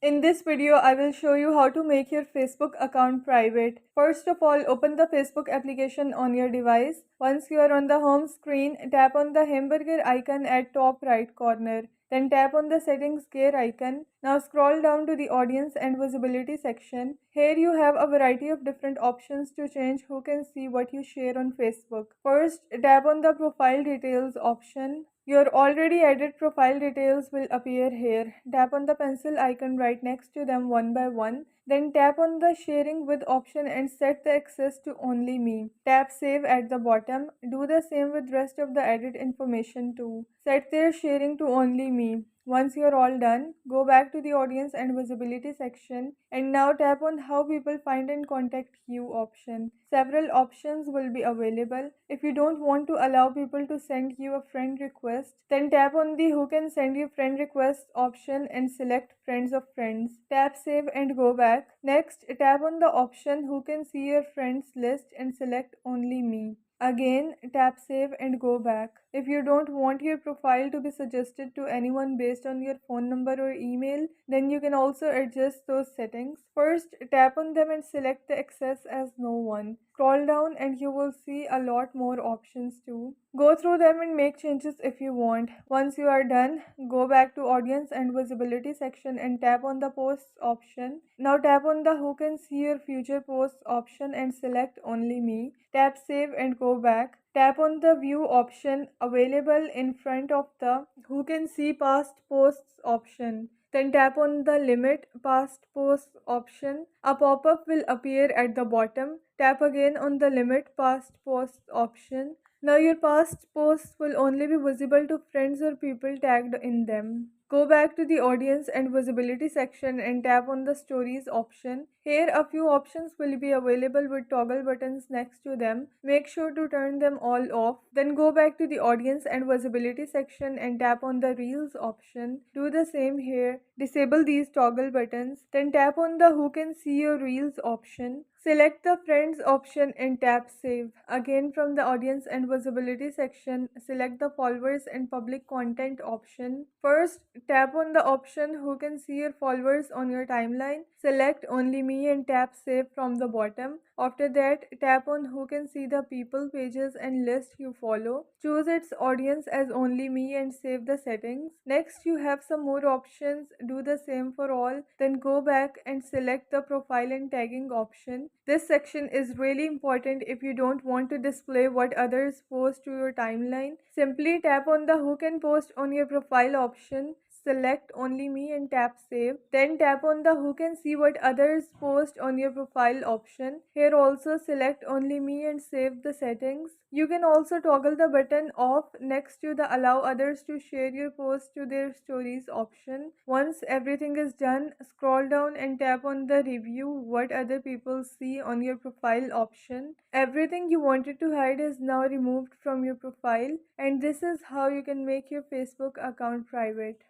In this video, I will show you how to make your Facebook account private. First of all, open the Facebook application on your device. Once you are on the home screen, tap on the hamburger icon at top right corner. Then tap on the settings gear icon. Now scroll down to the audience and visibility section. Here you have a variety of different options to change who can see what you share on Facebook. First, tap on the profile details option. Your already added profile details will appear here. Tap on the pencil icon right next to them one by one. Then tap on the sharing with option and set the access to only me. Tap save at the bottom. Do the same with rest of the added information too. Set their sharing to only me. Once you're all done, go back to the audience and visibility section and now tap on how people find and contact you option. Several options will be available. If you don't want to allow people to send you a friend request, then tap on the who can send you friend request option and select friends of friends. Tap save and go back. Next, tap on the option who can see your friends list and select only me. Again, tap save and go back. If you don't want your profile to be suggested to anyone based on your phone number or email, then you can also adjust those settings. First, tap on them and select the access as no one. Scroll down and you will see a lot more options too. Go through them and make changes if you want. Once you are done, go back to audience and visibility section and tap on the posts option. Now tap on the who can see your future posts option and select only me. Tap save and go back. Tap on the view option available in front of the who can see past posts option. Then tap on the limit past posts option. A pop-up will appear at the bottom. Tap again on the limit past posts option. Now your past posts will only be visible to friends or people tagged in them. Go back to the audience and visibility section and tap on the stories option. Here a few options will be available with toggle buttons next to them. Make sure to turn them all off. Then go back to the audience and visibility section and tap on the reels option. Do the same here. Disable these toggle buttons. Then tap on the who can see your reels option. Select the friends option and tap save. Again from the audience and visibility section, select the followers and public content option. First, tap on the option who can see your followers on your timeline. Select only me and tap save from the bottom. After that, tap on who can see the people pages and list you follow. Choose its audience as only me and save the settings. Next, you have some more options. Do the same for all. Then go back and select the profile and tagging option. This section is really important if you don't want to display what others post to your timeline. Simply tap on the who can post on your profile option. Select only me and tap save. Then tap on the who can see what others post on your profile option. Here also select only me and save the settings. You can also toggle the button off next to the allow others to share your post to their stories option. Once everything is done, scroll down and tap on the review what other people see on your profile option. Everything you wanted to hide is now removed from your profile, and this is how you can make your Facebook account private.